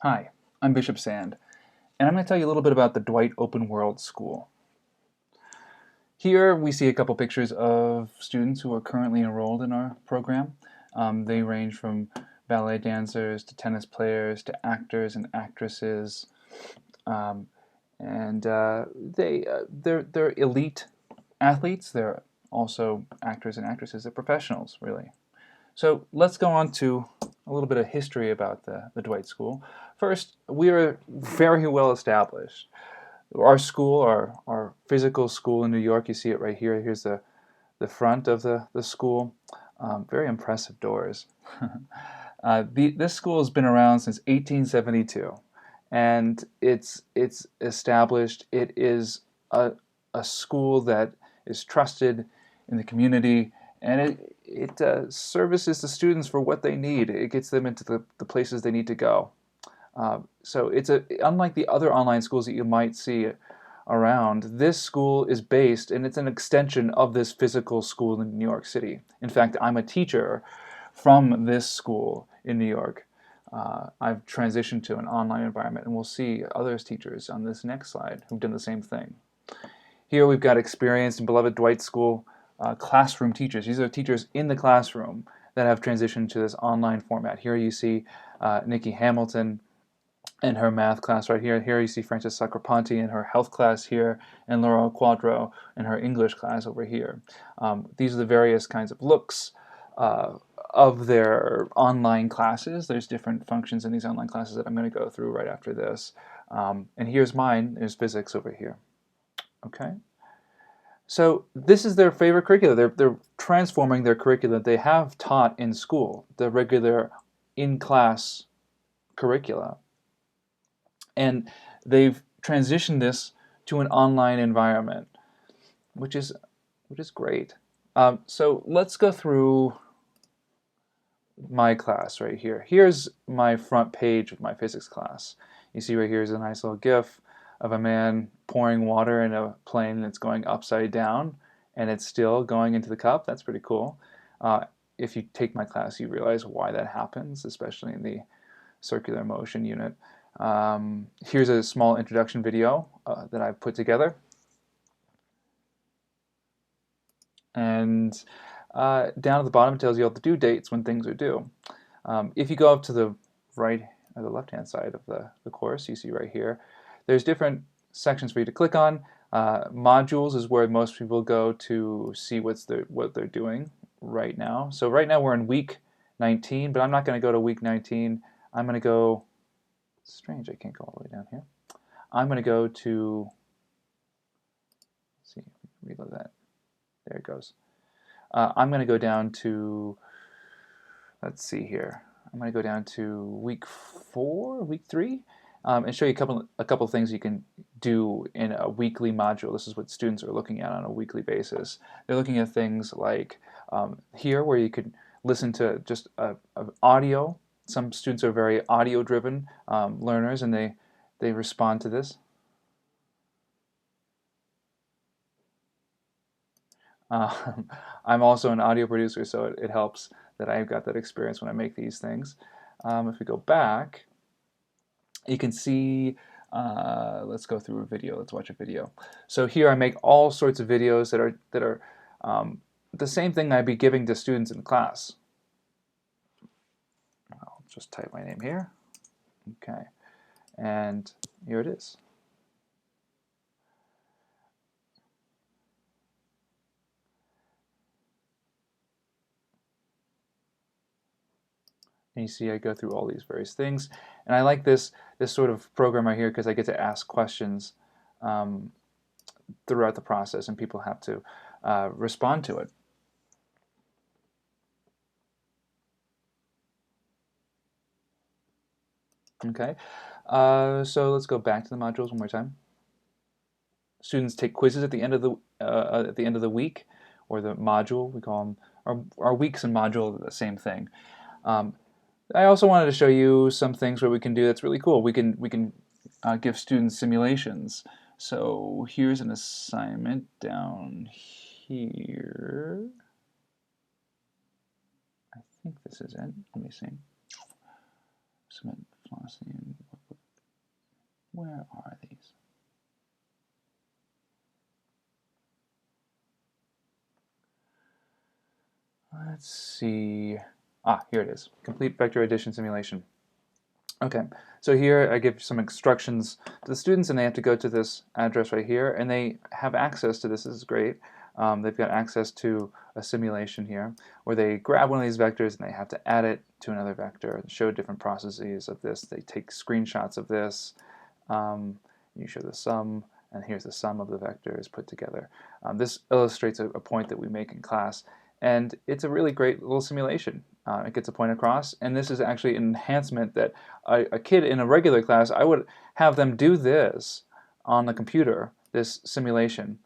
Hi, I'm Bishop Sand, and I'm going to tell you a little bit about the Dwight Open World School. Here we see a couple pictures of students who are currently enrolled in our program. They range from ballet dancers to tennis players to actors and actresses, um, and they're elite athletes. They're also actors and actresses. They're professionals, really. So let's go on to a little bit of history about the Dwight School. First, we are very well established. Our school, our physical school in New York, you see it right here. Here's the front of the school. Very impressive doors. This school has been around since 1872, and it's established. It is a school that is trusted in the community, and it services the students for what they need. It gets them into the places they need to go. So it's unlike the other online schools that you might see around. This school is based, and it's an extension of this physical school in New York City. In fact, I'm a teacher from this school in New York. I've transitioned to an online environment, and we'll see other teachers on this next slide who've done the same thing. Here we've got experienced and beloved Dwight School classroom teachers. These are teachers in the classroom that have transitioned to this online format. Here you see Nikki Hamilton in her math class right here. Here you see Frances Sacrapanti in her health class here, and Laura Quadro in her English class over here. These are the various kinds of looks of their online classes. There's different functions in these online classes that I'm going to go through right after this. And here's mine. There's physics over here. Okay. So this is their favorite curricula. They're transforming their curricula they have taught in school, the regular in-class curricula. And they've transitioned this to an online environment, which is great. So let's go through my class right here. Here's my front page of my physics class. You see right here is a nice little GIF of a man pouring water in a plane that's going upside down, and it's still going into the cup. That's pretty cool. If you take my class, you realize why that happens, especially in the circular motion unit. Here's a small introduction video that I've put together. And down at the bottom it tells you all the due dates when things are due. If you go up to the right or the left-hand side of the course, you see right here, there's different sections for you to click on. Modules is where most people go to see what they're doing right now. So right now we're in week 19, but I'm not going to go to week 19. I'm going to go, strange, I can't go all the way down here. I'm going to go to, let's see, reload that. There it goes. I'm going to go down to, let's see here. I'm going to go down to week 4, week 3, and show you a couple of things you can do in a weekly module. This is what students are looking at on a weekly basis. They're looking at things like here, where you could listen to just audio. Some students are very audio-driven learners, and they respond to this. I'm also an audio producer, so it helps that I've got that experience when I make these things. If we go back, you can see, let's go through a video. Let's watch a video. So here I make all sorts of videos that are the same thing I'd be giving to students in class. I'll just type my name here. Okay, and here it is. And you see I go through all these various things. And I like this sort of program right here because I get to ask questions throughout the process, and people have to respond to it. Okay, so let's go back to the modules one more time. Students take quizzes at the end of the week, or the module. We call them our weeks and module are the same thing. I also wanted to show you some things where we can do that's really cool. We can give students simulations. So here's an assignment down here. I think this is it. Let me see. Cement flossing. Where are these? Let's see. Here it is. Complete vector addition simulation. Okay, so here I give some instructions to the students, and they have to go to this address right here, and they have access to this. This is great. They've got access to a simulation here where they grab one of these vectors and they have to add it to another vector and show different processes of this. They take screenshots of this. You show the sum, and here's the sum of the vectors put together. This illustrates a point that we make in class, and it's a really great little simulation. It gets a point across, and this is actually an enhancement that a kid in a regular class, I would have them do this on the computer, this simulation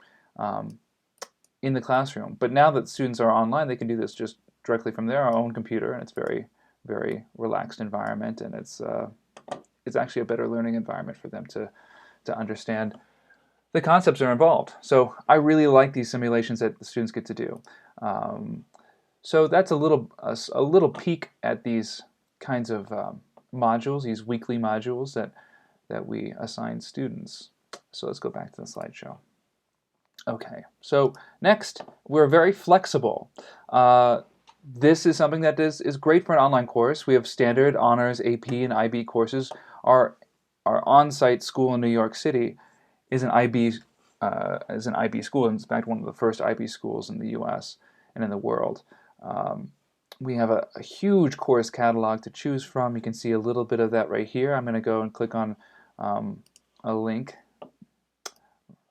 in the classroom. But now that students are online, they can do this just directly from their own computer, and it's very, very relaxed environment, and it's actually a better learning environment for them to understand the concepts that are involved. So I really like these simulations that the students get to do. So that's a little peek at these kinds of modules, these weekly modules that we assign students. So let's go back to the slideshow. Okay, so next, we're very flexible. This is something that is great for an online course. We have standard, honors, AP, and IB courses. Our on-site school in New York City is an IB school. In fact, one of the first IB schools in the U.S. and in the world. We have a huge course catalog to choose from. You can see a little bit of that right here. I'm going to go and click on a link.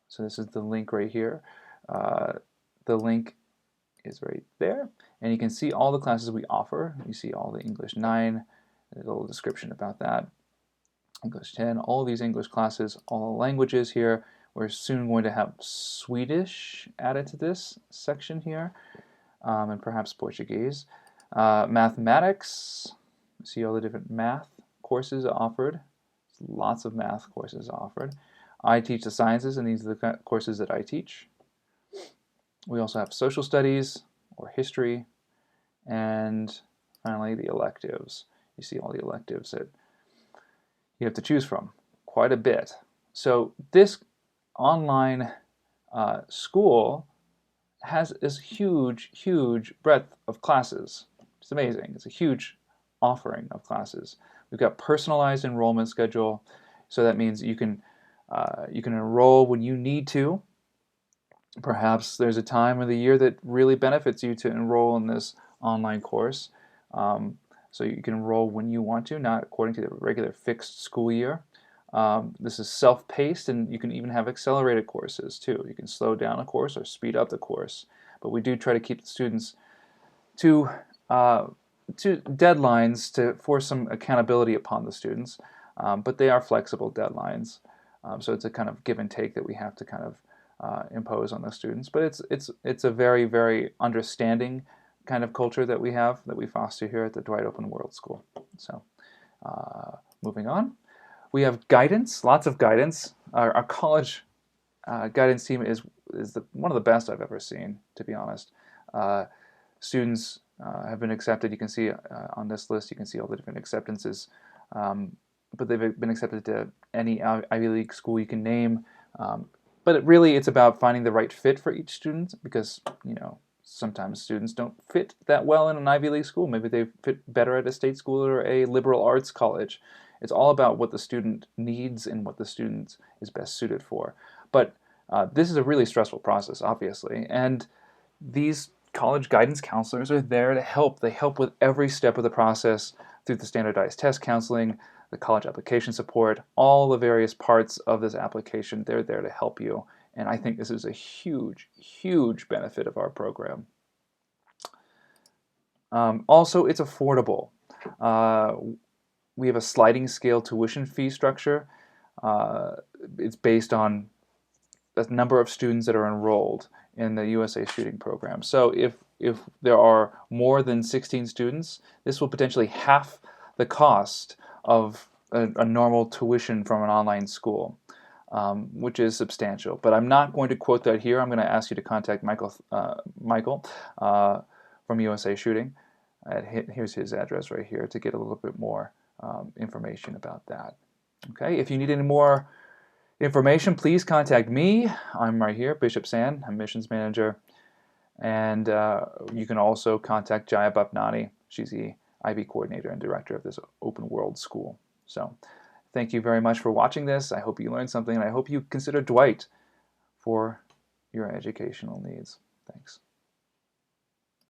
So this is the link right here. The link is right there. And you can see all the classes we offer. You see all the English 9, there's a little description about that. English 10, all these English classes, all the languages here. We're soon going to have Swedish added to this section here, and perhaps Portuguese. Mathematics, see all the different math courses offered. Lots of math courses offered. I teach the sciences, and these are the courses that I teach. We also have social studies or history, and finally the electives. You see all the electives that you have to choose from, quite a bit. So this online school has this huge breadth of classes. It's amazing. It's a huge offering of classes. We've got personalized enrollment schedule, so that means you can enroll when you need to. Perhaps there's a time of the year that really benefits you to enroll in this online course. So you can enroll when you want to, not according to the regular fixed school year. This is self-paced, and you can even have accelerated courses too. You can slow down a course or speed up the course. But we do try to keep the students to deadlines to force some accountability upon the students. But they are flexible deadlines. So it's a kind of give and take that we have to kind of impose on the students. But it's a very, very understanding kind of culture that we foster here at the Dwight Open World School. So moving on. We have guidance, lots of guidance. Our college guidance team is one of the best I've ever seen, to be honest. Students have been accepted. You can see on this list, you can see all the different acceptances. But they've been accepted to any Ivy League school you can name. But it's about finding the right fit for each student, because sometimes students don't fit that well in an Ivy League school. Maybe they fit better at a state school or a liberal arts college. It's all about what the student needs and what the student is best suited for. But this is a really stressful process, obviously, and these college guidance counselors are there to help. They help with every step of the process through the standardized test counseling, the college application support, all the various parts of this application. They're there to help you, and I think this is a huge benefit of our program. Also, it's affordable. We have a sliding scale tuition fee structure. It's based on the number of students that are enrolled in the USA Shooting program. So if there are more than 16 students, this will potentially half the cost of a normal tuition from an online school, which is substantial. But I'm not going to quote that here. I'm going to ask you to contact Michael from USA Shooting. Here's his address right here to get a little bit more information about that. Okay, if you need any more information, please contact me. I'm right here, Bishop Sand. I'm missions manager. And you can also contact Jaya Bapnani. She's the IB coordinator and director of this open world school. So thank you very much for watching this. I hope you learned something, and I hope you consider Dwight for your educational needs. Thanks.